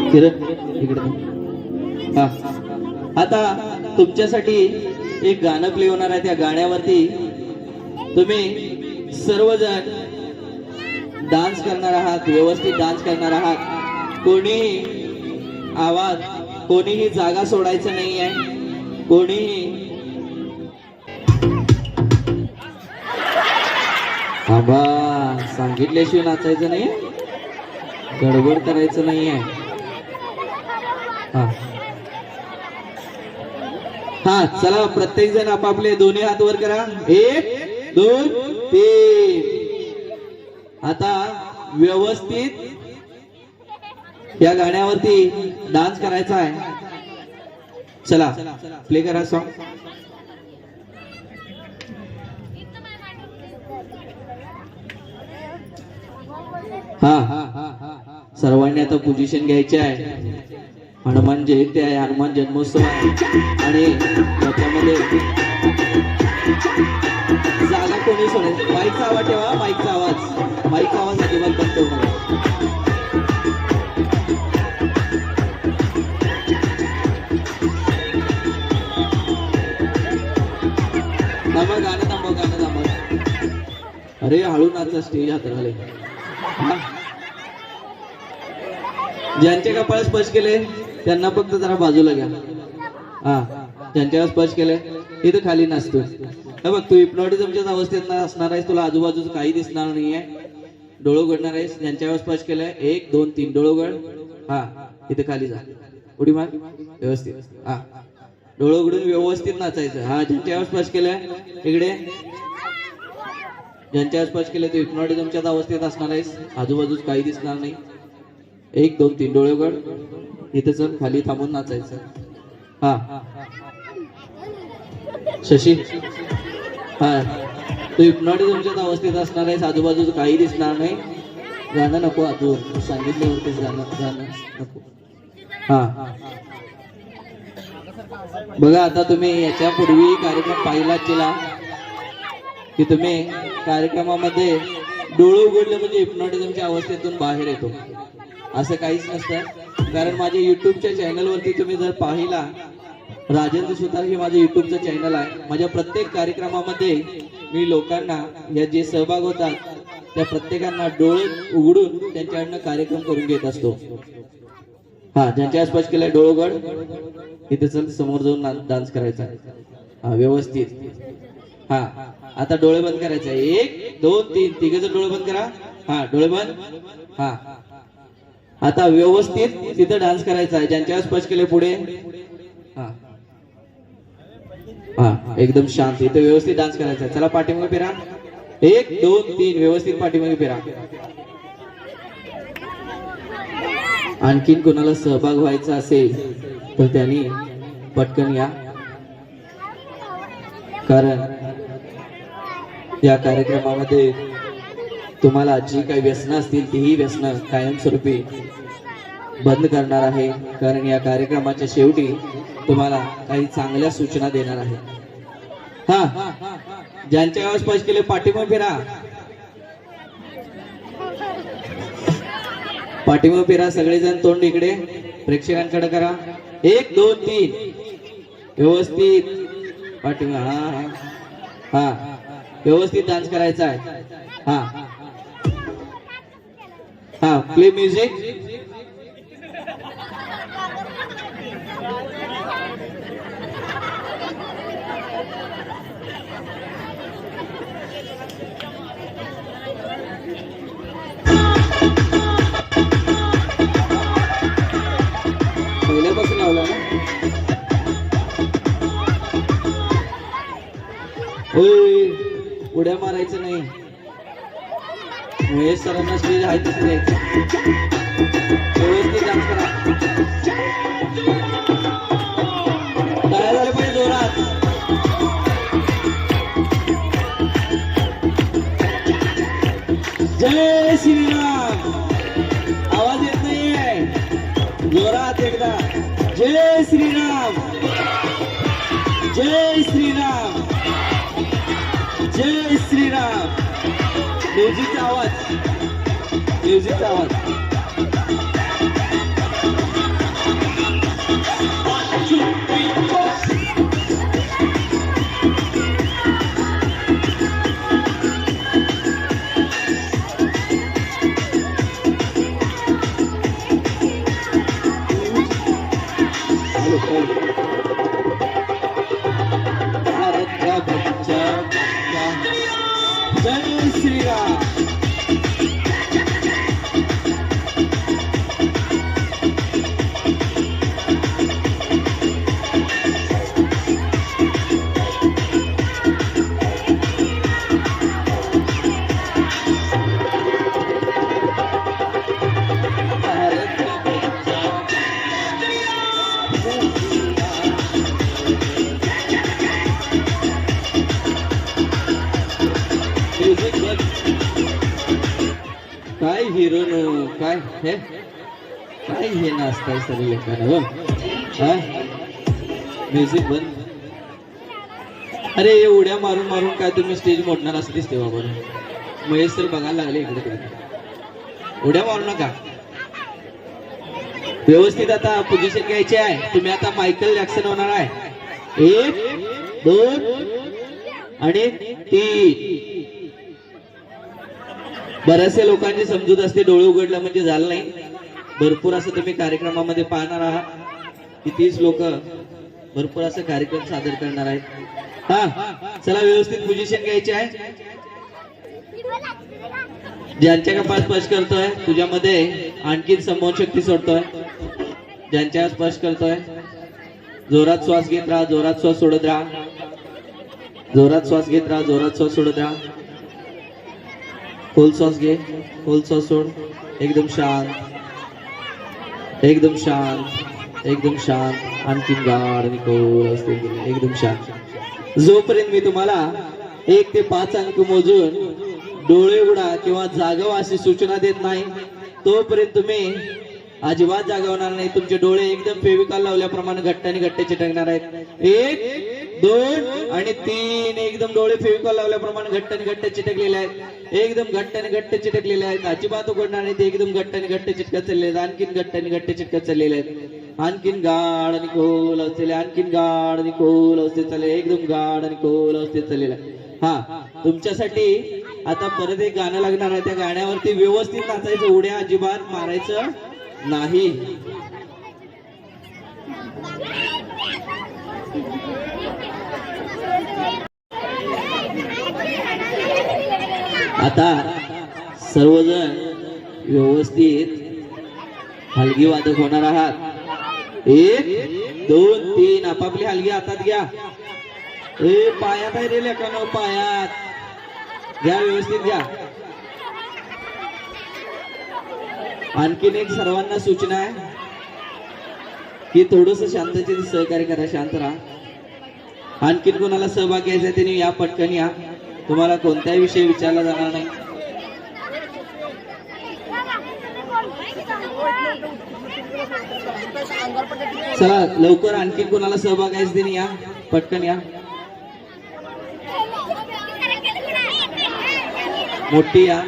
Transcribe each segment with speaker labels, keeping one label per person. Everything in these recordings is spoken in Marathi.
Speaker 1: इकडे हा आता तुमच्यासाठी एक गाणं प्ले होणार आहे. त्या गाण्यावरती तुम्ही सर्वजण डान्स करणार आहात, व्यवस्थित डान्स करणार आहात. कोणीही आवाज, कोणीही जागा सोडायचं नाही आहे. कोणीही आबा सांगितल्याशिवाय नाचायचं नाही, गडबड करायचं नाही आहे. हा चला, प्रत्येक जण आपापले दोन्ही हात वर करा. 1 2 3. आता व्यवस्थित या गाण्यावरती डान्स करायचा आहे. चला प्ले करा सॉन्ग. हा सर्वांनी आता पोझिशन घ्यायचे आहे. हनुमान जयंती आहे, हनुमान जन्मोत्सव आहे आणि त्याच्यामध्ये जागा कोणी सोडेल. माईकचा आवाज ठेवा, माईकचा आवाज अजिबात बंद करू नका. गाणं थांबव. अरे हळू नाचा, स्टेज हाताळले. ज्यांचे कपाळ स्पर्श केले त्यांना फक्त जरा बाजूला घ्या. ज्यांच्यावर स्पर्श केले इथं खाली नसतो. बघ, तू हिप्नॉटिझमच्याच अवस्थेत असणार आहेस. तुला आजूबाजूचं काही दिसणार नाहीये. डोळं उघडणार आहेस. ज्यांच्यावर स्पर्श केलंय 1 2 3 डोळं उघड. इथे खाली जा, उडी मार व्यवस्थित. डोळं उघडून व्यवस्थित नाचायचं. ज्यांच्यावर स्पर्श केलंय इकडे, ज्यांच्यावर स्पर्श केलंय तू हिप्नॉटिझमच्याच अवस्थेत असणार आहेस. आजूबाजूच काही दिसणार नाही. 1 2 3 डोळे उघड. इथे चल, खाली थांबून नाचायचं. शशी तू हिप्नॉटिझमच्याच अवस्थेत असणार आहेस. आजूबाजूचं काही दिसणार नाही. गाणं नको, तू सांगितल्यावरतीच गाणं नको. बघा, आता तुम्ही याच्या पूर्वी कार्यक्रम पाहिला केला की तुम्ही कार्यक्रमामध्ये डोळे उघडले म्हणजे हिप्नॉटिझमच्या अवस्थेतून बाहेर येतो. असं काहीच नसतं. कारण माझ्या युट्यूबच्या चॅनलवरती तुम्ही जर पाहिला, राजेंद्र सुतार हे माझं युट्यूबचं चॅनल आहे. माझ्या प्रत्येक कार्यक्रमामध्ये मी लोकांना या जे सहभाग होतात त्या प्रत्येकांना डोळे उघडून त्यांच्याकडनं कार्यक्रम करून घेत असतो. ज्यांच्या आसपास केलाय डोळे उघड. इथे चल, समोर जाऊन डान्स करायचा आहे व्यवस्थित. आता डोळे बंद करायचे. 1 2 3 तिघेजण डोळे बंद करा. डोळे बंद. आता व्यवस्थित तिथं डान्स करायचा आहे. ज्यांच्यावर स्पर्श केले पुढे. एकदम शांत. इथे व्यवस्थित डान्स करायचा आहे. चला पाठीमागे फिरा. 1 2 3 व्यवस्थित पाठीमागे फिरा. आणखीन कोणाला सहभाग व्हायचा असेल तर त्यांनी पटकन या, कारण या कार्यक्रमामध्ये तुम्हाला जी काही व्यसनं असतील तीही व्यसनं कायमस्वरूपी बंद करणार आहे. कारण या कार्यक्रमाच्या शेवटी तुम्हाला काही चांगल्या सूचना देणार आहे. ज्यांच्या स्पर्श केले पाठीमागे फिरा. पाठीमागे फिरा. सगळेजण तोंड इकडे प्रेक्षकांकडे करा. 1 2 3 व्यवस्थित पाठीमागे. व्यवस्थित डान्स करायचा आहे. Play music. पहिल्यापासून लावला ना. उड्या मारायचं नाही. महेश सरांना स्टेज आहे तसं द्यायचं. व्यवस्थित डान्स करा. टाळ्या झाल्या पाहिजे जोरात. जय श्रीराम. आवाज येत नाहीये. जोरात एकदा. जय श्रीराम. जय श्रीराम. जय श्रीराम. म्युझिकचा आवाज. वीरा काय हिरो काय हे काय हे नाचताय सगळे लोकांना हो हा म्युझिक बंद. अरे हे उड्या मारून मारून काय तुम्ही स्टेज मोडणार असं दिसते बाबा. महेश सर बघायला लागले इकडे तिकडे. उड्या मारू नका व्यवस्थित. आता पोझिशन घ्यायची आहे. तुम्ही आता मायकल जॅक्सन होणार आहे. 1 2 आणि 3. बऱ्याचशा लोकांची समजूत असते डोळे उघडला म्हणजे झालं नाही. भरपूर असं तुम्ही कार्यक्रमामध्ये पाहणार आहात की 30 लोक भरपूर असं कार्यक्रम सादर करणार आहेत. हा चला व्यवस्थित पोझिशन घ्यायची आहे. ज्यांच्या कपाळ स्पर्श करतोय तुझ्यामध्ये आणखीन समोर शक्ती सोडतोय. ज्यांच्या स्पर्श करतोय जोरात श्वास घेत राहा, जोरात श्वास सोडत राहा, जोरात श्वास घेत राहा, जोरात श्वास सोडत राहा. खोल श्वास घे, खोल श्वास सोड. एकदम शांत, एकदम शांत, एकदम शांत. आणखीन गाढ आणि खोल असते एकदम शांत. जोपर्यंत मी तुम्हाला 1 ते 5 अंक मोजून डोळे उघडा किंवा जागवा अशी सूचना देत नाही तोपर्यंत तुम्ही अजिबात जागा होणार नाही. तुमचे डोळे एकदम फेविकॉल लावल्याप्रमाणे घट्ट आणि घट्ट चिटकणार आहेत. 1 2 आणि 3. एकदम डोळे फेविकॉल लावल्याप्रमाणे घट्ट आणि घट्ट चिटकलेले आहेत. एकदम घट्ट आणि घट्ट चिटकलेले आहेत. अजिबात उघडणार नाही. ते एकदम घट्ट आणि घट्ट चिटकत चाललेले आहेत. आणखीन घट्ट आणि घट्ट चिटकत चाललेले आहेत. आणखीन गाढ आणि खोल असलेले, आणखीन गाढ आणि खोल अवस्थेत चालले. एकदम गाढ आणि खोल अवस्थेत चाललेला. हा तुमच्यासाठी आता परत एक गाणं लागणार आहे. त्या गाण्यावरती व्यवस्थित नाचायचं. उड्या अजिबात मारायचं नाही. आता सर्वजण व्यवस्थित हलगी वादक होणार आहात. 1 2 3. आपापली हलगी हातात घ्या. पायात आहे रे लेकानो, पायात घ्या, व्यवस्थित घ्या. आणखीन एक सर्वांना सूचना आहे की थोडस शांततेने सहकार्य करा. शांत राहा. आणखीन कोणाला सहभाग घ्यायचा आहे त्यांनी या, पटकन या. तुम्हाला कोणताही विषय विचारला जाणार नाही. चला लवकर आणखीन कोणाला सहभाग घ्यायचा त्यांनी या, पटकन या. मोठी या,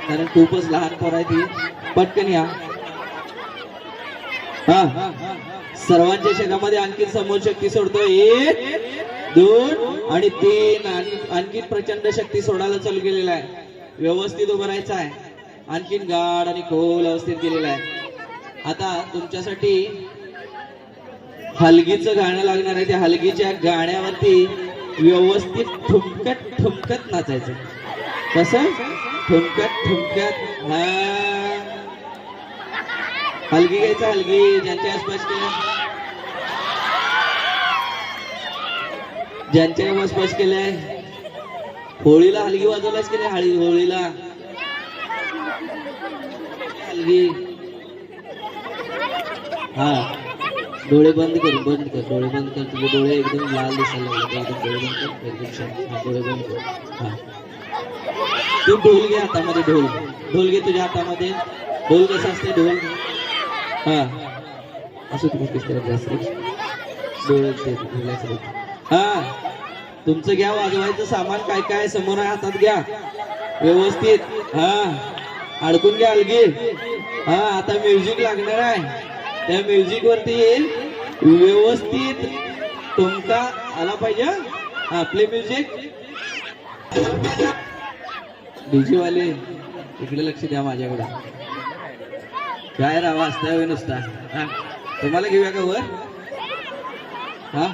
Speaker 1: कारण खूपच लहान पोर आहे ती. पटकन या. हा सर्वांच्या शरीरामध्ये आणखी समोर शक्ती सोडतोय. 1 2 आणि 3. आणखीन प्रचंड शक्ती सोडायला चालू केलेला आहे. व्यवस्थित उभं राहायचं आहे. आणखीन गाढ आणि खोल अवस्थेत केलेला आहे. आता तुमच्यासाठी हलगीचं गाणं लागणार आहे. त्या हलगीच्या गाण्यावरती व्यवस्थित ठुमकत ठुमकत नाचायचं. कसं ठुमकत ठुमकत. हा हलगी घ्यायचा. हलगी ज्यांच्या आसपास केलं, ज्यांच्या स्पर्श केलाय. होळीला हलगी वाजवलाच की नाही? होळीला हलगी. हा डोळे बंद कर, बंद कर, डोळे बंद कर. तुझे डोळे एकदम लाल दिसायला लागले. एकदम डोळे बंद कर, एकदम शांत. डोळे बंद कर. हा तू ढोल घे हातामध्ये. ढोल ढोल घे तुझ्या हातामध्ये. ढोल कसा असते? ढोल हा असं तुम्ही किस तरह जास्त डोळे. हा तुमचं घ्या. वाजवायचं सामान काय काय समोर हातात घ्या व्यवस्थित. हा अडकून घ्या हलगी. हा आता म्युझिक लागणार आहे. त्या म्युझिक वरती व्यवस्थित तुमचा आला पाहिजे. हा प्ले म्युझिक. डीजे वाले इकडे लक्ष द्या माझ्याकडे. काय राहा असता नुसता. हा तुम्हाला घेऊया का वर? हा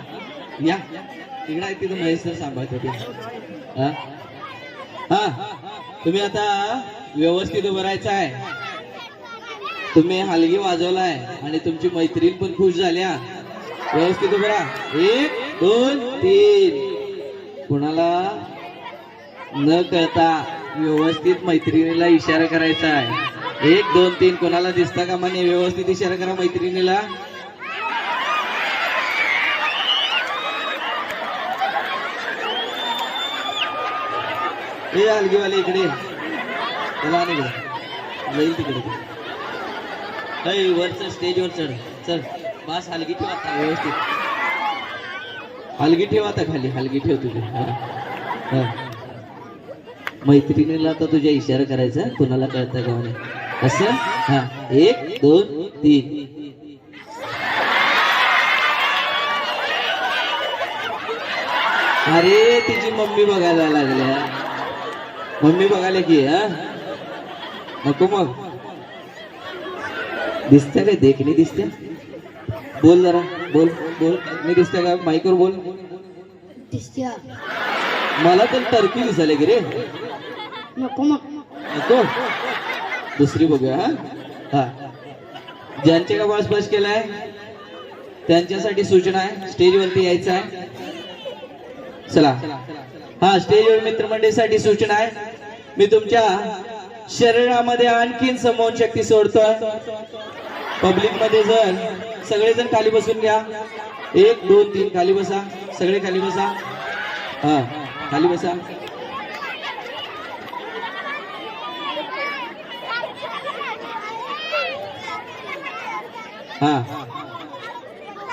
Speaker 1: या इकडे आहे. तिथं महेश सर सांभाळत होते. हा हा तुम्ही आता व्यवस्थित उभं राहायचं आहे. तुम्ही हलगी वाजवलाय आणि तुमची मैत्रीण पण खुश झाल्या. व्यवस्थित उभं राहा. 1 2 3. कुणाला न कळता व्यवस्थित मैत्रिणीला इशारा करायचा आहे. 1 2 3. कोणाला दिसता का म्हणे व्यवस्थित इशारा करा मैत्रिणीला. हलगीवाले इकडे त्याला इकडे जाईल तिकडे. वरच स्टेजवर चढ चढ. बस हलगी ठेवा आता व्यवस्थित. हलगी ठेवा आता खाली. हलगी ठेव तुझी. मैत्रिणीला तर तुझ्या इशारा करायचा. कुणाला कळतं का म्हणे असं. 1 2 3. अरे तिची मम्मी बघायला लागल्या. मम्मी बघायला की नको मग. दिसते काय देखणी दिसते. बोल जरा. बोल बोल. मी दिसते का माईकवर बोल. मला तर टर्की दिसायला की रे.
Speaker 2: नको मग.
Speaker 1: नको. दुसरी बघूया. हा ज्यांचे का बस बस केलाय त्यांच्यासाठी सूचना आहे. स्टेजवरती यायचं आहे. चला. स्टेजवर मित्रमंडळीसाठी सूचना आहे. मी तुमच्या शरीरामध्ये आणखीन समोन शक्ती सोडतोय. पब्लिक मध्ये जर सगळेजण खाली बसून घ्या. 1 2 3. खाली बसा. सगळे खाली बसा. खाली बसा.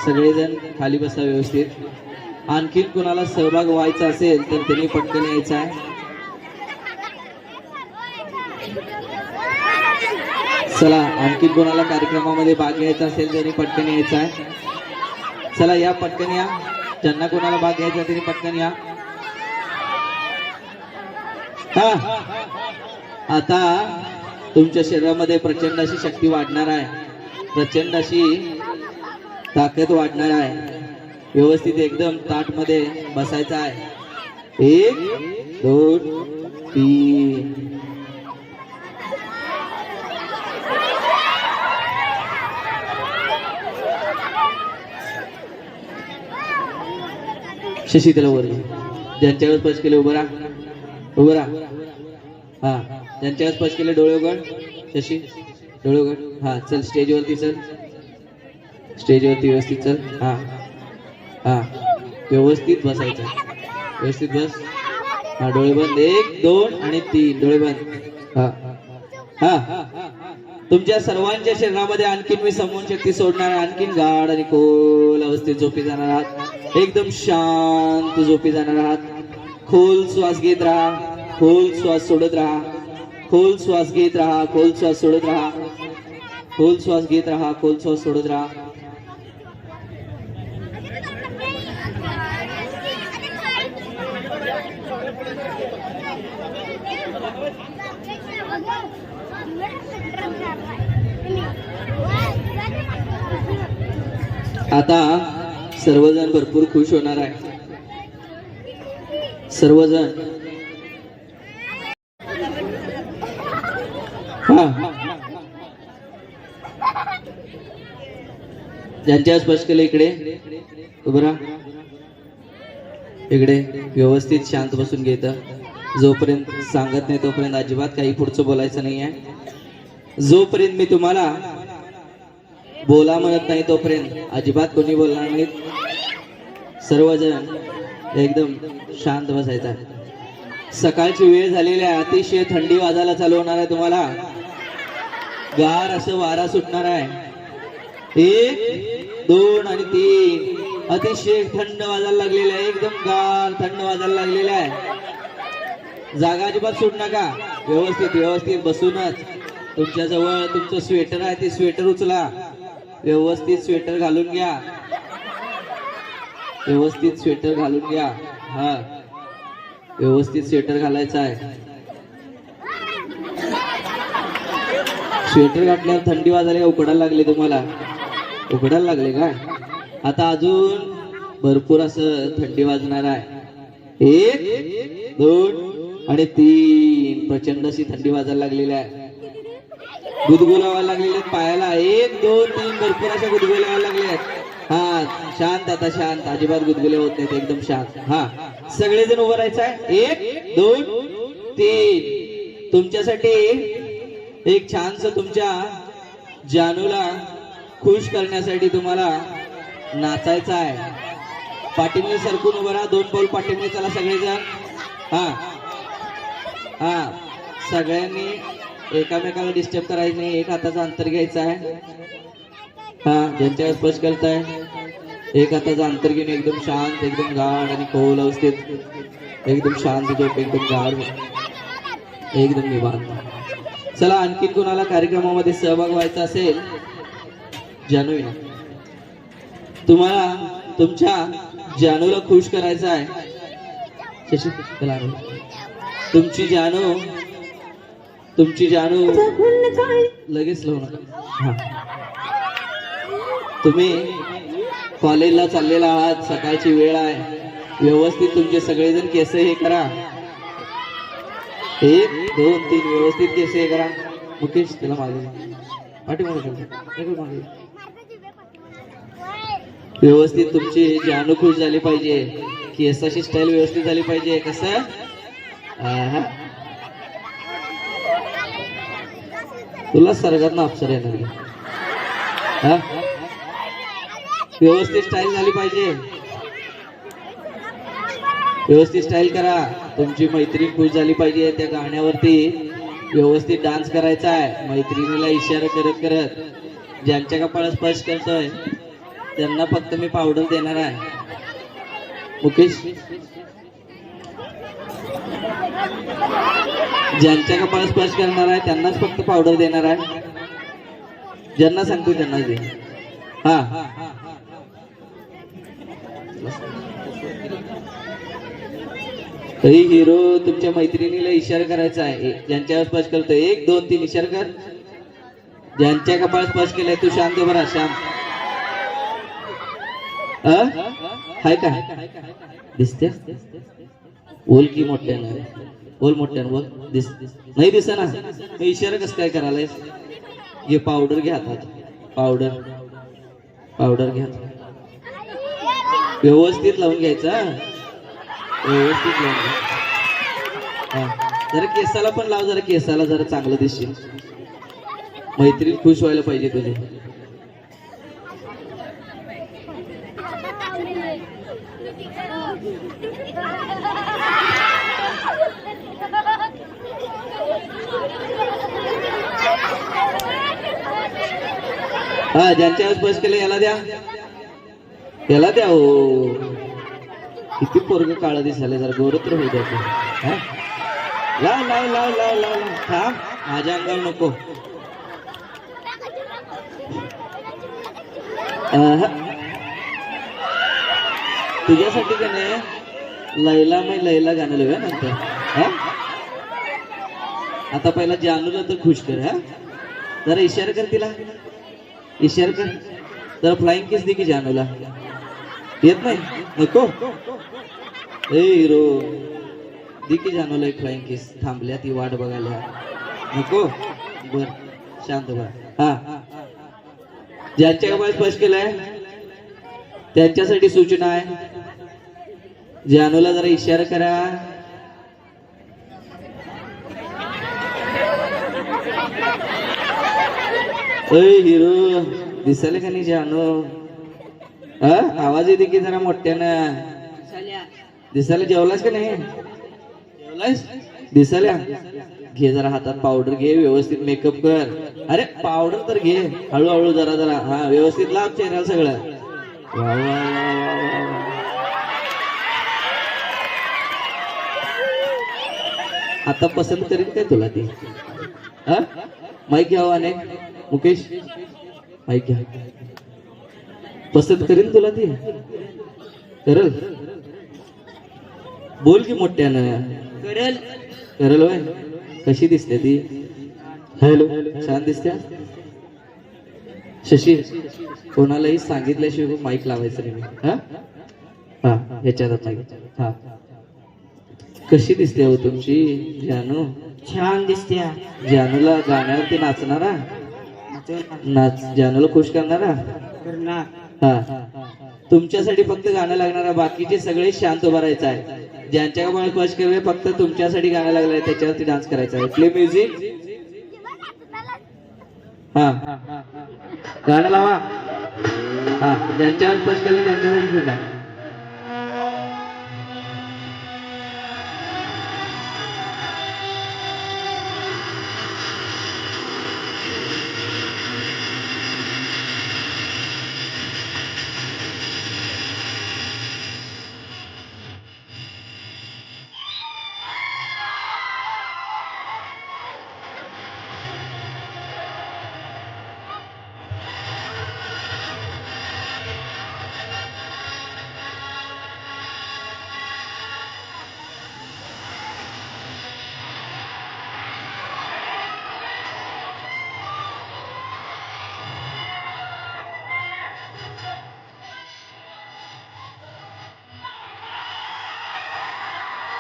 Speaker 1: सगळेजण खाली बसा व्यवस्थित. आणखीन कुणाला सहभाग व्हायचा असेल तर त्यांनी पटकन यायचं आहे. चला. आणखी कोणाला कार्यक्रमामध्ये भाग घ्यायचा असेल त्यांनी पटकन यायचं आहे. चला या पटकन या. ज्यांना कोणाला भाग घ्यायचा त्यांनी पटकन या. आता तुमच्या शरीरामध्ये प्रचंड अशी शक्ती वाढणार आहे. प्रचंड अशी ताकद वाढणार आहे. व्यवस्थित एकदम ताट मध्ये बसायचं आहे. 1 2 3. शशी त्याला वर. ज्यांच्यावर स्पर्श केले उभं राहा. उभं राहा. ज्यांच्यावर स्पर्श केले डोळे उघड. शशी डोळे उघड. चल स्टेजवरती चल. स्टेजवरती व्यवस्थित चल. व्यवस्थित बसायचं. व्यवस्थित बस. डोळे बंद. 1 2 आणि 3. डोळे बंद. तुमच्या सर्वांच्या शरीरामध्ये आणखीन मी समोन शक्ती सोडणार. आणखीन गाढ आणि खोल अवस्थेत झोपी जाणार आहात. एकदम शांत झोपी जाणार आहात. खोल श्वास घेत राहा. खोल श्वास सोडत राहा. खोल श्वास घेत राहा. खोल श्वास सोडत राहा. खोल श्वास घेत राहा. खोल श्वास सोडत राहा. आता सर्वजण भरपूर खुश होणार आहे. सर्वजण ज्यांच्या स्पर्श केले इकडे उभं राहा. इकडे व्यवस्थित शांत बसून घेत. जोपर्यंत सांगत नाही तोपर्यंत अजिबात काही पुढचं बोलायचं नाही आहे. जोपर्यंत मी तुम्हाला बोला म्हणत नाही तोपर्यंत अजिबात कोणी बोलणार नाहीत. सर्वजण एकदम शांत बसायचा. सकाळची वेळ झालेली आहे. अतिशय थंडी वाजायला चालू होणार आहे. तुम्हाला गार असं वारा सुटणार आहे. 1 2 आणि 3. अतिशय थंड वाजायला लागलेलं आहे. एकदम गार थंड वाजायला लागलेलं आहे. जागा अजिबात सुट नका. व्यवस्थित व्यवस्थित बसूनच. तुमच्या जवळ तुमचं स्वेटर आहे ते स्वेटर उचला. व्यवस्थित स्वेटर घालून घ्या. व्यवस्थित स्वेटर घालून घ्या. व्यवस्थित स्वेटर घालायचं आहे. स्वेटर घातल्यावर थंडी वाजायला उकडायला लागले. तुम्हाला उकडायला लागले का. आता अजून भरपूर असं थंडी वाजणार आहे. 1 2 आणि 3. प्रचंड अशी थंडी वाजायला लागलेली आहे, गुदगुल्या व्हायला लागलेल्या आहेत पायाला. 1 2 3 भरपूर अशा गुदगुल्या व्हायला लागल्या आहेत. हा शांत, आता शांत, अजिबात गुदगुले होत नाहीत, एकदम शांत. हा सगळेजण उभं राहायचं आहे. 1 2 3. तुमच्यासाठी एक छानस तुमच्या जानूला खुश करण्यासाठी तुम्हाला नाचायचं आहे. पाठीमागे सरकून उभं राहा, 2 पाऊल पाठीमागे चला सगळेजण. हा हा सगळ्यांनी एकामेकाला डिस्टर्ब करायचं नाही, एक हाताचं अंतर घ्यायचं आहे. हा ज्यांच्यावर स्पर्श करताय एक हाताचं अंतर घेऊन एकदम शांत, एकदम गाढ आणि खोल अवस्थेत एकदम शांत झोप, एकदम गाढ, एकदम निवांत. चला आणखी कोणाला कार्यक्रमामध्ये सहभाग व्हायचा असेल, जानू तुम्हाला तुमच्या जानूला खुश करायचं आहे. शशी चला तुमची जानू लगेच लावू नका. हा तुम्ही कॉलेजला चाललेला आहात, सकाळची वेळ आहे, व्यवस्थित तुमचे सगळेजण केस हे करा. 1 2 3 व्यवस्थित केस हे करा. मुकेश त्याला मागे पाठीमागे व्यवस्थित तुमची जानू खुश झाली पाहिजे, केसाची स्टाईल व्यवस्थित झाली पाहिजे. कसं तुला सर्गात अप्सर येणार, व्यवस्थित स्टाईल झाली पाहिजे, व्यवस्थित स्टाईल करा. तुमची मैत्रीण खुश झाली पाहिजे, त्या गाण्यावरती व्यवस्थित डान्स करायचा आहे. मैत्रिणीला इशारा करत करत ज्यांच्या कपाळात स्पर्श करतोय त्यांना फक्त मी पावडर देणार आहे. मुकेश ज्यांच्या कपाळात स्पर्श करणार आहे त्यांनाच फक्त पावडर देणार आहे, ज्यांना सांगतो त्यांना दे. हा हिरो तुमच्या मैत्रिणीला इशारा करायचा आहे, ज्यांच्यावर स्पर्श करतोय 1 2 3 इशारा कर. ज्यांच्या कपाळात स्पर्श केलाय तू शांत बरा श्याम. हाय का दिसते? बोल की मोठ्यानं, बोल मोठ्यानं बोल. नाही दिस ना, मी इशारा कसं काय करायलाय? घे पावडर घ्या हातात, पावडर घ्या, व्यवस्थित लावून घ्यायचा, व्यवस्थित लावून घ्या. जरा केसाला पण लाव, जरा केसाला जरा चांगलं दिसशील, मैत्रीण खुश व्हायला पाहिजे तुझी. हा ज्यांच्यावर स्पर्श केलं याला द्या, याला द्या. हो किती पोरग काळा दिसायला, जरा गोरत्र होऊ द्या. लाव लाव लाव लाव लाव लाव. थांब, माझ्या अंगावर नको. तुझ्यासाठी का नाही लैला मै लैला गाणं लिहूया नंतर. आता पहिला जानूला तर खुश कर. हा जरा इशारा कर तिला, इशारा कर जरा. फ्लाइंग किस दे की जानूला. येत नाही? नको. ए हिरो दे की जानूला एक फ्लाइंग किस. थांबल्या ती वाट बघायला. नको बर शांत बा. हा ज्यांच्या कपाळात स्पर्श केलाय त्यांच्यासाठी सूचना आहे, जानूला जरा इशारा करा. ओय हिरो दिसायला का नाही जानू? आवाज येते की जरा मोठ्यानं. दिसायला जेवलास का नाही? जेवलास दिसायला? घे जरा हातात पावडर घे, व्यवस्थित मेकअप कर. अरे पावडर तर घे हळूहळू जरा जरा. हा व्यवस्थित लाव चेहऱ्याला सगळं. वा वा वा वा. आता पसंत करीन काय तुला ती? माईक घ्यावं अनेक. मुकेश माईक घ्या. पसंत करीन तुला ती? करल? बोल की मोठ्यानं. करल करल वय. कशी दिसते ती? हॅलो छान दिसते. शशी कोणालाही सांगितल्याशिवाय माईक लावायचं नाही. हा हा ह्याच्यात माईक. हा कशी दिसते हो तुमची जानू?
Speaker 2: छान दिसते
Speaker 1: जानूला गाण्यावरती नाचणारा, नाच जानूला खुश करणारा. हा, तुमच्यासाठी फक्त गाणं लागणार, बाकीचे सगळे शांत उभा राहायचं आहे. ज्यांच्यामुळे स्पर्श केले फक्त तुमच्यासाठी गाणं लागलंय त्याच्यावरती डान्स करायचा आहे. Play music. हा, गाणं लावा. हा, ज्यांच्यावर स्पर्श केले त्यांच्यासाठी सुद्धा.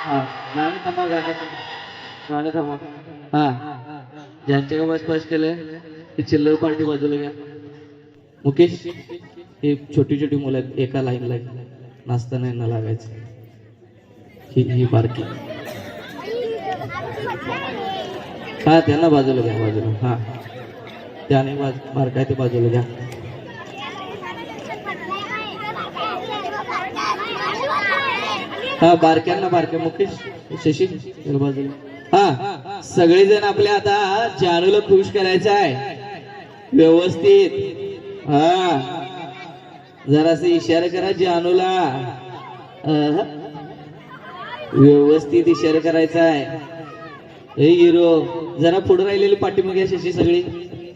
Speaker 1: हा, गाणं थांबा, गाणं थांबा. हा, ज्यांच्या स्पर्श केले ते चिल्लर पार्टी बाजूला घ्या. मुकेश, हे छोटी छोटी मुलं आहेत, एका लाईनला नाचताना यांना लागायचं. ही बारकी. हा, त्यांना बाजूला घ्या, बाजूला. हा, त्याने बारकाय ते बाजूला घ्या. हा, बारक्यांना बारक्या. मुकेश, शशी बाजूला. हा, सगळेजण आपल्या आता जानूला खुश करायचं आहे व्यवस्थित. हा, जरासे इशारा करा जानूला. व्यवस्थित इशारा करायचा आहे. हे हिरो, जरा पुढे राहिलेली पाठीमागे घ्या. शशी सगळी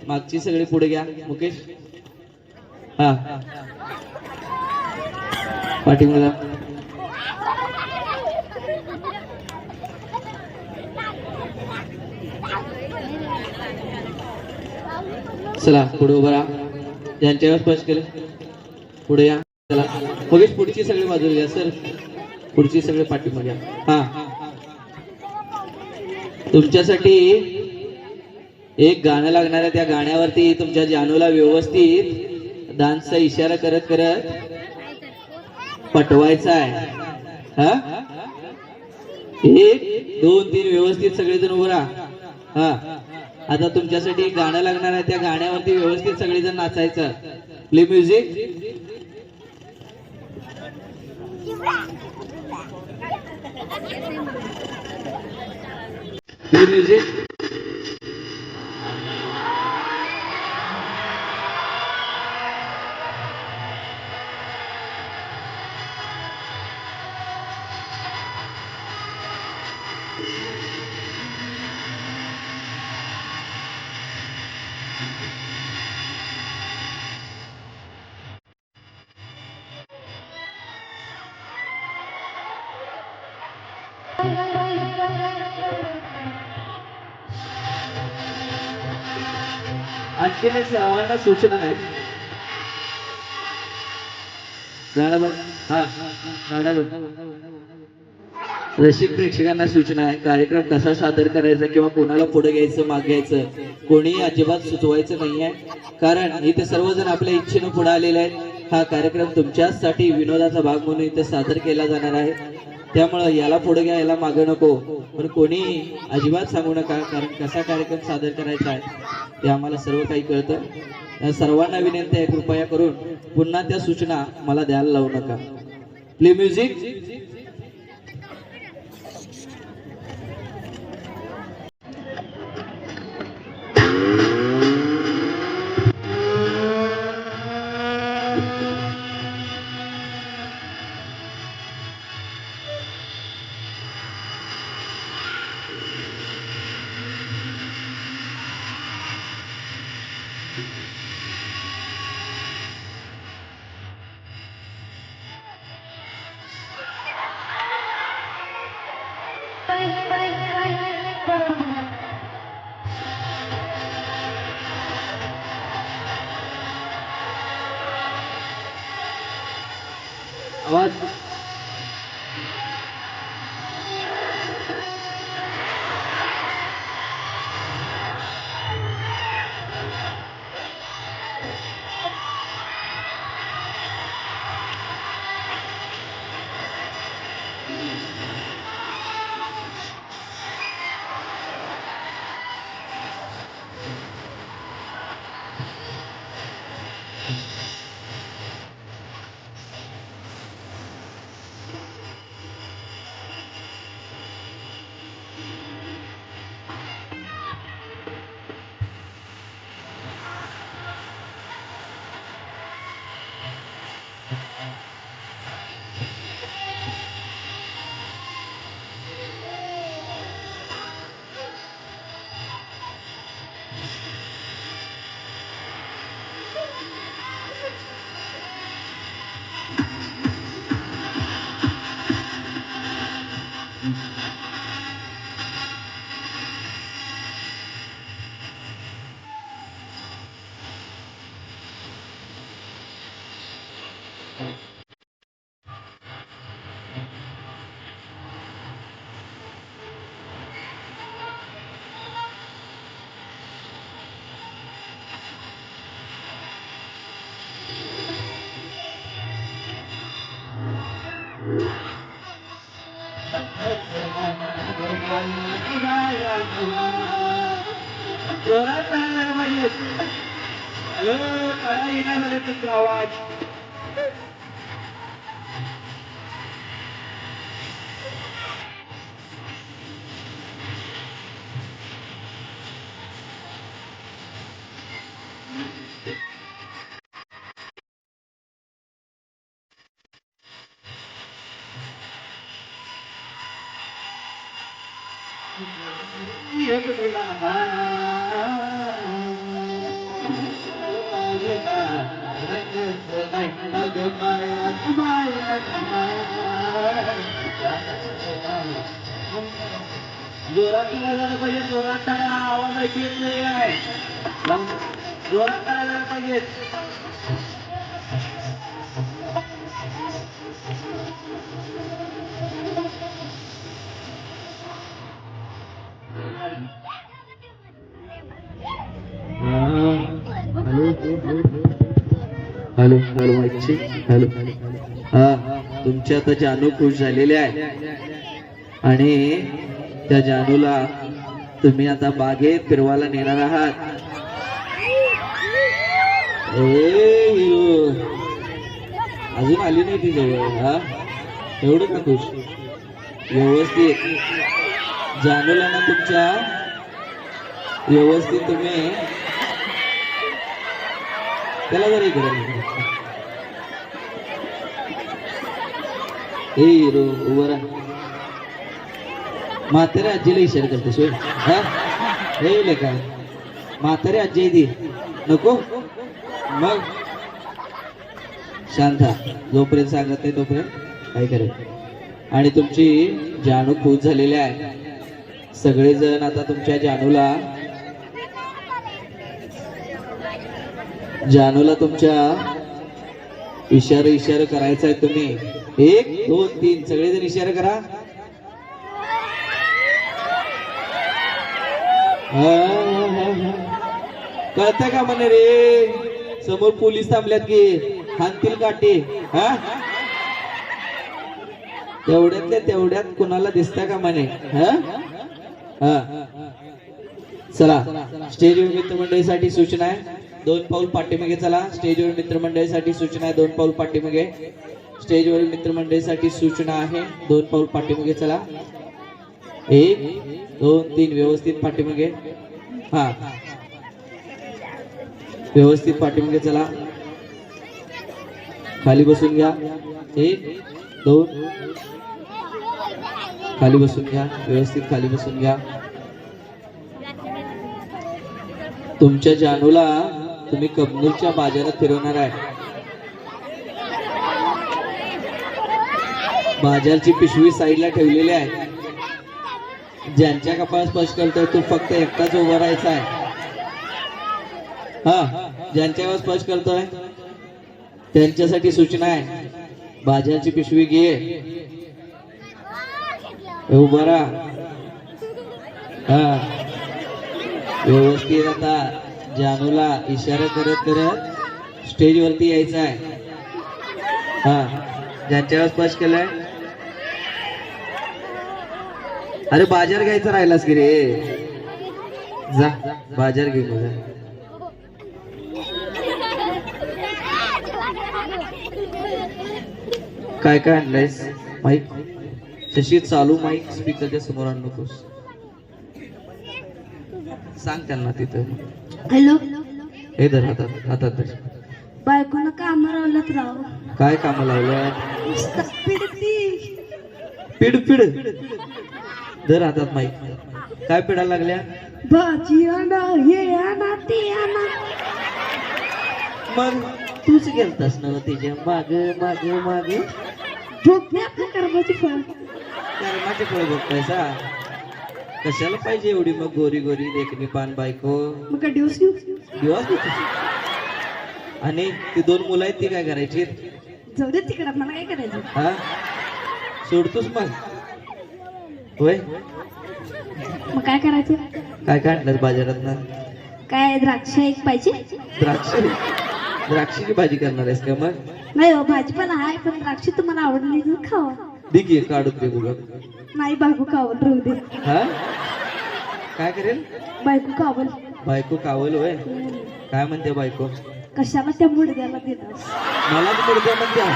Speaker 1: मागची सगळी पुढे घ्या. मुकेश, हा, पाठीमागे. चला पुढे उभा राहा. ज्यांच्यावर स्पर्श केले पुढे या. चला मगेच पुढची सगळी बाजूला घ्या. सर, पुढची सगळे पाठीमागे. हा, तुमच्यासाठी एक गाणं लागणार आहे. त्या गाण्यावरती तुमच्या जानूला व्यवस्थित डान्सचा इशारा करत करत पटवायचा आहे. हा, 1 2 3 व्यवस्थित सगळेजण उभं राहा. हा, आता तुमच्यासाठी एक गाणं लागणार आहे. त्या गाण्यावरती व्यवस्थित सगळेजण नाचायचं. Play music. Play music. आणखीन एक सर्वांना सूचना आहे. रसिक प्रेक्षकांना सूचना आहे. कार्यक्रम कसा सादर करायचा किंवा कोणाला पुढे घ्यायचं मागे घ्यायचं कोणी अजिबात सुचवायचं नाहीये. कारण इथे सर्वजण आपल्या इच्छेनं पुढे आलेले आहेत. हा कार्यक्रम तुमच्यासाठी विनोदाचा भाग म्हणून इथे सादर केला जाणार आहे. त्यामुळं याला पुढे घ्या, याला मागे नको, पण कोणी अजिबात सांगू नका. कारण कसा कार्यक्रम सादर करायचा आहे ते आम्हाला सर्व काही कळतं. सर्वांना विनंती आहे, कृपया करून पुन्हा त्या सूचना मला द्यायला लावू नका. Play music. आवाज.
Speaker 3: आवाज जोरात झालं पाहिजे, जोरात आवाज ऐकू येत नाही आहे. जोरात झालं पाहिजे.
Speaker 1: हॅलो हॅलो माईकची हॅलो. हा तुमच्या आता जानू खुश झालेले आहे आणि त्या जानूला तुम्ही आता बागेत फिरवायला नेणार आहात. ए हिरो अजून आली नाही ती जवळ. हा एवढं का खुश? व्यवस्थित जानूला ना तुमच्या व्यवस्थित तुम्ही त्याला जर इकडे ए हिरो उभं राहा. म्हाताऱ्या आजीला इशारा करते सोय. हा हे का म्हातारी आजी ती नको मग शांत जोपर्यंत सांगत नाही तोपर्यंत काय करायचं. आणि तुमची जानू खुश झालेली आहे. सगळेजण आता तुमच्या जानूला तुमच्या इशारा करायचा आहे. तुम्ही 1 2 3 सगळेजण इशारा करा. कळतंय का म्हणे रे? समोर पोलीस थांबल्यात की हाणतील काठी. हा तेवढ्यातल्या तेवढ्यात कुणाला दिसता का म्हणे? हा हा चला स्टेजवर मित्रमंडळीसाठी सूचना आहे 2 पाऊल पाठीमागे चला. स्टेजवर मित्रमंडळीसाठी सूचना आहे 2 पाऊल पाठीमागे. स्टेजवर मित्रमंडळीसाठी सूचना आहे 2 पाऊल पाठीमागे चला. 1 2 3 व्यवस्थित पाठीमागे. हा व्यवस्थित पाठीमागे चला. खाली बसून घ्या. 1 2 खाली बसून घ्या. व्यवस्थित खाली बसून घ्या. तुमच्या जानूला तुम्ही कबनूरच्या बाजारात फिरवणार आहे. बाजारची पिशवी साईडला ठेवलेली आहे. ज्यांच्या कपाळ स्पर्श करतोय तो फक्त एकटाच उभा राहायचा आहे. हा ज्यांच्यावर स्पर्श करतोय त्यांच्यासाठी सूचना आहे. बाजारची पिशवी घे उभा राहा. हा व्यवस्थित आता जानूला इशारा करत करत स्टेजवरती यायचं आहे. हा ज्यांच्यावर स्पर्श केलाय. अरे बाजार घ्यायचा राहिलास की रे. जा बाजार घे जा. काय काय आणलंयस? माईक शशी चालू माईक स्पीकरच्या समोर आणू नकोस. सांग त्यांना तिथं.
Speaker 2: हॅलो
Speaker 1: हे धर हातात हातात धर.
Speaker 2: बायकोनं काम रावलं राव.
Speaker 1: काय काम लावलं? पिड पिड धर हातात माईक. काय पिडायला लागल्या?
Speaker 2: भाजी आणा हे आणा ते आणा.
Speaker 1: मग तूच गेलतास ना तिच्या माग माग माग.
Speaker 2: झोपणे आपल्या कर्माची फळ.
Speaker 1: कर्माचे फळ बघतायसा. कशाला पाहिजे एवढी मग गोरी गोरी देखणी पान बायको?
Speaker 2: मग दिवस येऊ
Speaker 1: दिवस आणि ती 2 मुलं आहेत ती काय करायची?
Speaker 2: जाऊ दे तिकडं, मला काय करायचं.
Speaker 1: हा सोडतोस मग होय.
Speaker 2: मग काय करायचं.
Speaker 1: काय काय आणलं बाजारात ना.
Speaker 2: काय द्राक्ष एक पाहिजे.
Speaker 1: द्राक्षाची भाजी करणार आहेस का मग.
Speaker 2: नाही हो, भाजीपाला आहे पण द्राक्ष तुम्हाला आवडली तर खावा.
Speaker 1: दे काढून दे बघ.
Speaker 2: नाही, बायको कावल राहू दे.
Speaker 1: हा काय करेल.
Speaker 2: बायको कावल.
Speaker 1: बायको कावल होय. काय म्हणते बायको.
Speaker 2: कशाला त्या मुडद्याला देणार.
Speaker 1: मलाच मुडद्या म्हणत्या.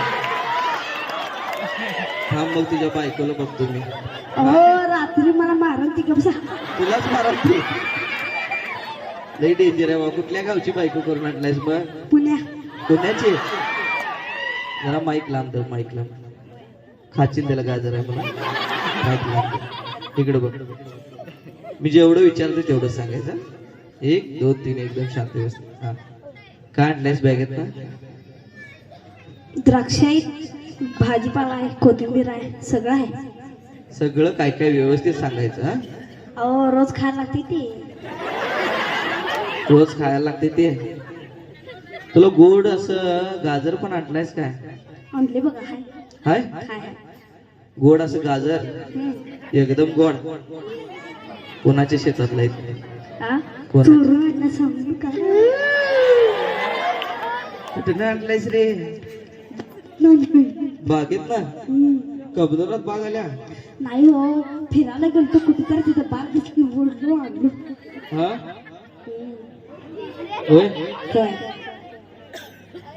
Speaker 1: थांब मग तुझ्या बायकोला बघतो मी.
Speaker 2: अहो रात्री मला मारल ती गप्सा.
Speaker 1: तुलाच माराल ती. लई डेंजर आहे बा. कुठल्या गावची बायको करून आणलायस मग. पुण्याची. जरा माईक लांब दर, माईक लांब. खाचील त्याला गाजर आहे मला. माईक लांब इकडे बघ. मी जेवढं विचारतो तेवढं सांगायचं. 1 2 3 एकदम शांत व्यवस्थित. हा काय आणलायस बॅगेत ना.
Speaker 2: द्राक्ष आहे, भाजीपाला आहे, कोथिंबीर आहे, सगळं आहे.
Speaker 1: सगळं काय काय व्यवस्थित सांगायचं. हा
Speaker 2: अहो रोज खायला लागते ती.
Speaker 1: रोज खायला लागते ते. तुला गोड असं गाजर पण आणलायस काय.
Speaker 2: आणले बघा.
Speaker 1: हाय
Speaker 2: काय
Speaker 1: गोड असं गाजर एकदम गोड. कोणाच्या शेतातला आहे.
Speaker 2: चोरून आणलं सांगू का.
Speaker 1: कुठे आणलायस रे. बागेत ना. कबनरात बाग आल्या.
Speaker 2: नाही हो, फिरायला गेलतो कुठे तर तिथं बाग दिसली, ओढलो आणलो.
Speaker 1: हा होय.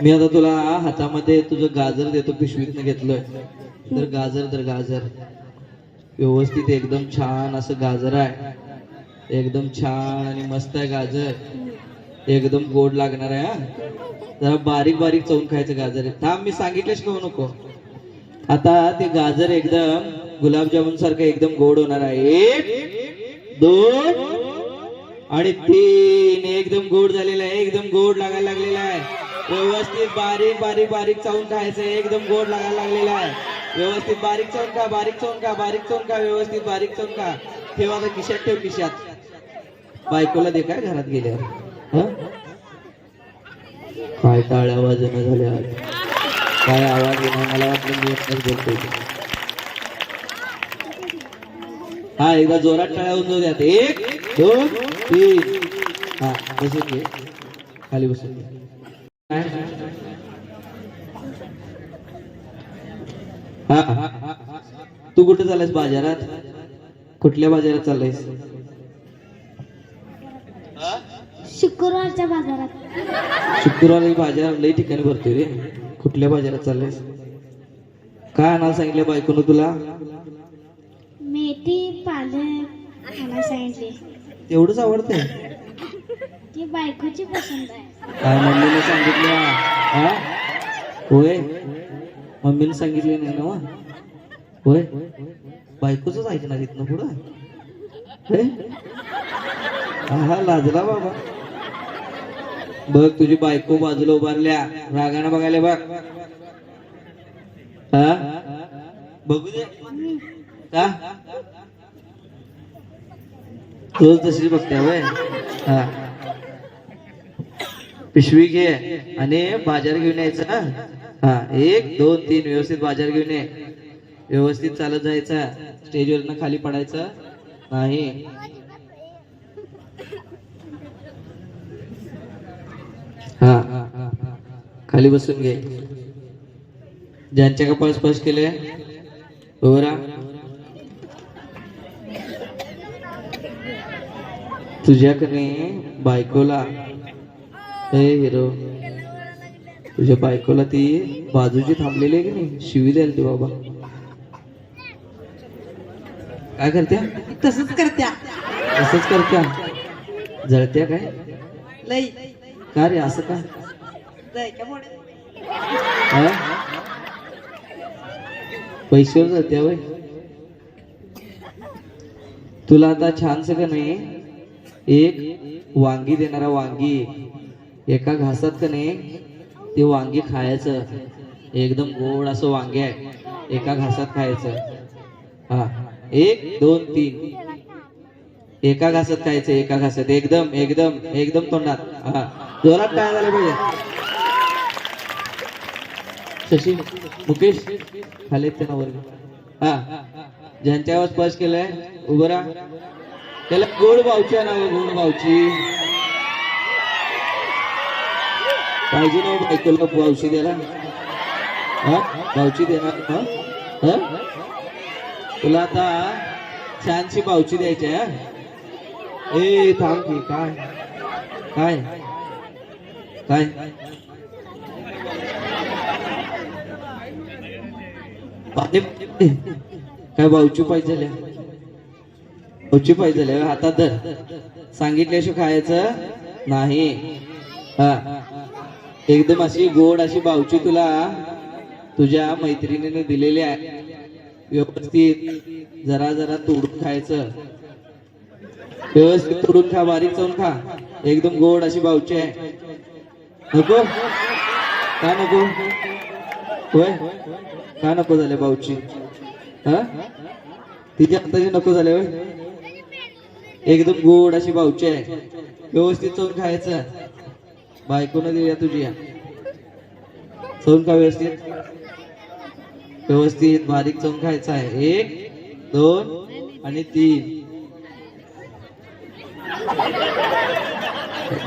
Speaker 1: मी आता तुला हातामध्ये तुझं गाजर देतो, पिशवीतनं घेतलोय. तर गाजर व्यवस्थित एकदम छान असं गाजर आहे. एकदम छान आणि मस्त आहे गाजर. एकदम गोड लागणार आहे. हा जरा बारीक बारीक चवून खायचं गाजर आहे. थांब मी सांगितलंच खाऊ नको. आता ते गाजर एकदम गुलाबजामुन सारखं एकदम गोड होणार आहे. 1 2 आणि 3 एकदम गोड झालेला आहे. एकदम गोड लागायला लागलेला आहे. व्यवस्थित बारीक बारीक बारीक चावून खायचं. एकदम गोड लागायला लागलेला आहे. व्यवस्थित बारीक चावून खा, बारीक चावून खा, बारीक चावून खा. व्यवस्थित बारीक चावून खा. ठेव आता खिशात, ठेव खिशात. बायकोला दे काय घरात गेल्यावर. काय टाळ्या वाजणं झाल्या. काय आवाज येणार. मला वाटलं मी एकटाच बोलतोय. हा एकदा जोरात टाळ्या होऊन जाऊ द्यात. 1 2 3. हा बसून घे, खाली बसून घे. हा तू कुठे चाललायस. बाजारात. कुठल्या बाजारात चाललायस.
Speaker 2: शुक्रवारच्या बाजारात.
Speaker 1: शुक्रवारी बाजार लई ठिकाणी भरतोय रे. कुठल्या बाजारात चाललायस. काय आणायला सांगितलं बायकोनं तुला.
Speaker 2: मेथी पालक आणायला सांगितले.
Speaker 1: तेवढंच आवडतंय.
Speaker 2: ती बायकोची पसंत आहे.
Speaker 1: काय मम्मीने सांगितलं. हा होय. मम्मीने सांगितले नाही ना. होय बायकोच ऐकणार इथनं पुढं. हा लाजला बाबा. बघ तुझी बायको बाजूला उभारल्या रागाने बघायला बघ. हा बघू दे का. रोज तशी बघते वय. हा पिशवी घे आणि बाजार घेऊन यायचं ना. हा 1 2 3 व्यवस्थित बाजार घेऊन ये. व्यवस्थित चालत जायचा. स्टेजवरनं खाली पडायचं नाही. हा खाली बसून घे. ज्यांच्या कपाळ स्पर्श केले उभं राहा. तुझ्याकडे बायकोला हिरो तुझ्या बायकोला ती बाजूची थांबलेली आहे की नाही शिवी द्यायला ती बाबा. काय करत्या.
Speaker 2: तसंच करत्या.
Speaker 1: असंच करत्या. जळत्या काय
Speaker 2: लई.
Speaker 1: का रे असं का. पैशावर जळत्या वय. तुला आता छानस का नाही एक वांगी देणारा वांगी. एका घासात का नाही ते वांगी खायचं. एकदम गोड असं वांगे आहे. एका घासात खायचं. हा 1 2 3. एका घासात खायचं. एका घासात एकदम एकदम एकदम तोंडात. हा जोरात काय झालं पाहिजे. शशी मुकेश खाली त्यांना वर्ग हा ज्यांच्यावर स्पर्श केलाय उभं राहा. त्याला गोड बावच्या नाव गोड बावची पाहिजे ना बायकोला बावशी द्यायला. हा बावची देणार हा हा? तुला आता छानशी बावची द्यायची आहे. ए थांब की काय काय काय काय बावची पाहिजे बावची पाहिजे हातात धर. सांगितल्याशिवाय खायचं नाही. हा एकदम अशी गोड अशी बावची तुला तुझ्या मैत्रिणीने दिलेली आहे. व्यवस्थित जरा जरा तोडून खायचं. व्यवस्थित तोडून खा बारीक चावून खा. एकदम गोड अशी बावची आहे. नको का नको होय का नको झाले बावची हा तिच्या हाताची नको झाले होय. एकदम गोड अशी बावची आहे. व्यवस्थित चवून खायचं. बायकोनं दिल्या तुझी चवून खा व्यवस्थित व्यवस्थित बारीक चवून खायचं आहे. 1 2 आणि 3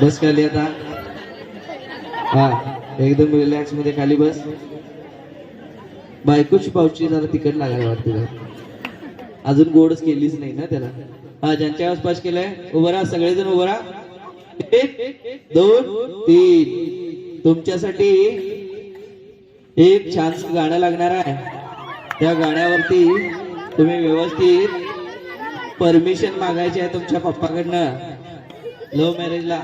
Speaker 1: बस खाली आता. हा एकदम रिलॅक्स मध्ये खाली बस. बायकोची पावची जरा तिखट लागायला वाटते. अजून गोडच केलीच नाही ना त्याला. हा ज्यांच्या स्पर्श केलाय उभं राहा. सगळेजण उभं राहा. 1 2 3 तुमच्यासाठी एक छान गाणं लागणार आहे. त्या गाण्यावरती तुम्ही व्यवस्थित परमिशन मागायची आहे तुमच्या पप्पाकडनं. लव्ह मॅरेजला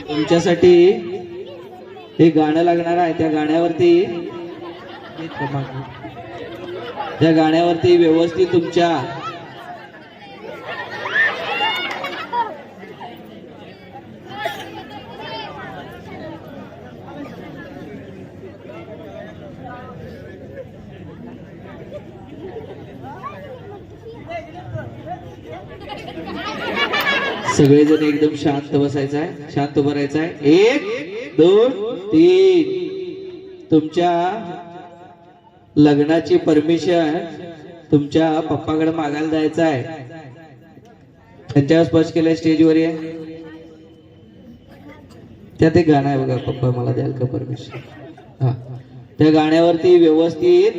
Speaker 1: तुमच्यासाठी हे गाणं लागणार आहे. त्या गाण्यावरती व्यवस्थित तुमच्या सगळेजण एकदम शांत बसायचं आहे. शांत उभं राहायचं आहे. 1 2 3 तुमच्या लग्नाची परमिशन तुमच्या पप्पाकडे मागायला जायचं आहे. त्यांच्यावर स्पर्श केलाय स्टेजवर ये. त्यात एक गाणं आहे बघा पप्पा मला द्याल का परमिशन. हा त्या गाण्यावरती व्यवस्थित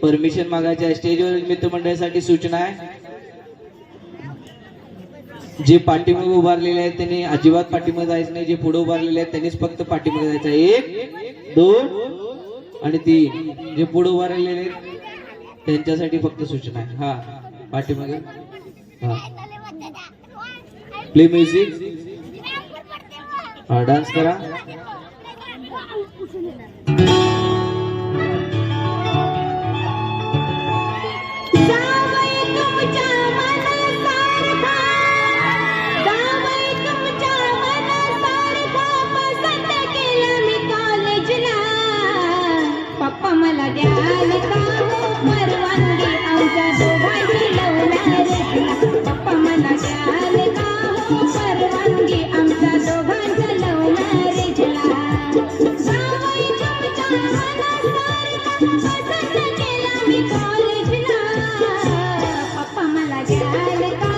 Speaker 1: परमिशन मागायची आहे. स्टेजवर मित्रमंडळासाठी सूचना आहे. जे पाठीमागे उभारलेले आहेत त्यांनी अजिबात पाठीमागे जायचं नाही. जे पुढे उभारलेले आहेत त्यांनीच फक्त पाठीमागे जायचं आहे. 1 2 आणि 3 जे पुढे उभारलेले आहेत त्यांच्यासाठी फक्त सूचना आहे. हा पाठीमागे हा प्ले म्युझिक. हा डान्स करा.
Speaker 2: मला द्याल का परवानगी आमच्या दोघांची लव्ह मॅरेजला. पप्पा मला द्याल का परवानगी आमच्या दोघांच्या लव्ह मॅरेजला. जावई तुमच्या मनासारखा पसंत केला मी कॉलेजला. पप्पा मला द्याल का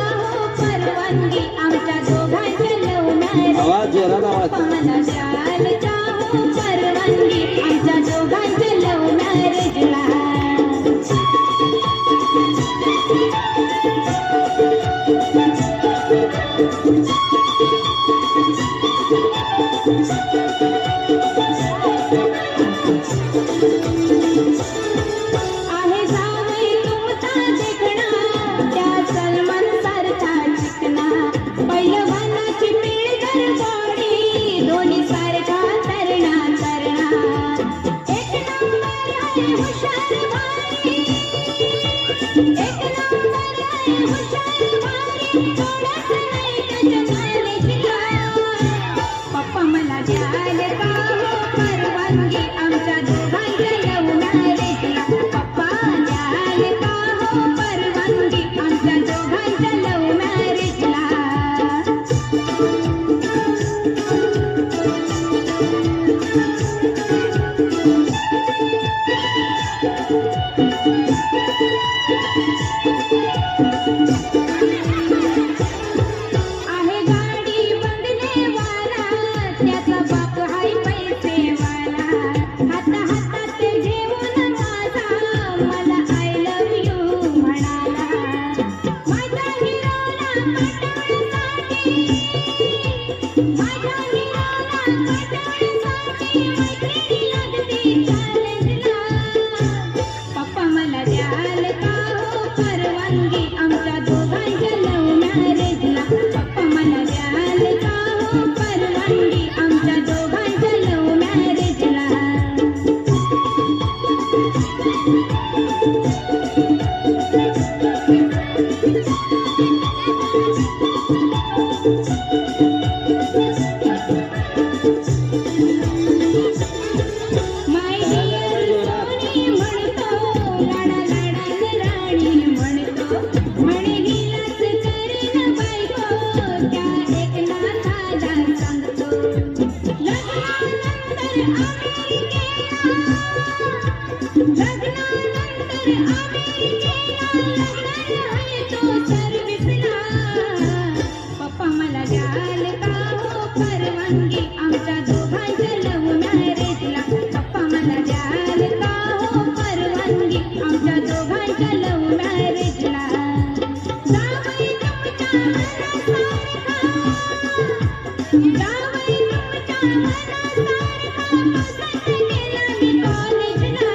Speaker 2: परवानगी आमच्या दोघांच्या लव्ह मॅरेजला. पप्पा मला द्याल का परवानगी आमच्या दोघांच्या लव्ह मॅरेजला. आहे जावई तुमचा देखणा त्या सलमान सारखा चिकना. पहिलवानाची पिळगर गोडी दोन्ही सारखा तरणा तरणा. एक नंबर आहे हुशार भारी. एक नंबर आहे हुशार भारी. थोडंच नाही त्याच्या कॉलेजला. पप्पा मला द्याल का परवानगी आमच्या दोघांच्या लव्ह मॅरेजला. पप्पा द्याल का परवानगी आमच्या दोघांच्या लव्ह मॅरेजला. आहे गाडी बंगलेवाला त्याचा बाप हाय पैसेवाला हाता हातात घेऊन माझा मला आय लव्ह यू म्हणाला माझ्या हिरोला पटवण्यासाठी मैत्रिणी लागते चॅलेंजला पप्पा मला द्याल का हो परवानगी आमच्या दोघांच्या लव्ह मॅरेजला पप्पा मला द्याल का हो परवानगी आमच्या दोघांच्या लव्ह मॅरेजला माय डिअर सोनी म्हणतो लाडा लाडान राणी म्हणतो म्हणे हिलाच करीन बायको त्या एकनाथाला सांगतो लग्नानंतर अमेरिकेला लग्न आहे तो सर्विसला पप्पा मला द्याल का हो परवानगी आमच्या दोघांच्या लव्ह मॅरेजला पप्पा मला द्याल का हो परवानगी आमच्या दोघांच्या लव्ह मॅरेजला जावई तुमच्या मनासारखा जावई तुमच्या मनासारखा पसंत केला मी कॉलेजला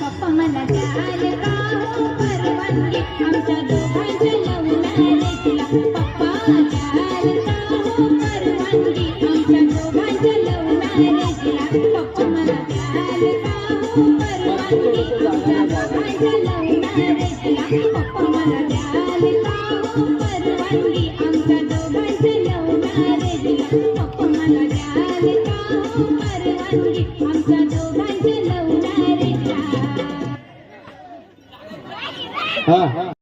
Speaker 2: पप्पा मला द्याल का हो परवानगी आमच्या दोघांच्या लव्ह मॅरेजला पप्पा द्याल का हो परवानगी आमच्या दोघांच्या लव्ह मॅरेजला पप्पा मला द्याल का हो परवानगी आमच्या दोघांच्या लव्ह मॅरेजला पप्पा मला द्याल का हो परवानगी आमच्या दोघांच्या लव्ह मॅरेजला पप्पा मला द्याल का हो परवानगी आमच्या दोघांच्या लव्ह मॅरेजला
Speaker 1: हा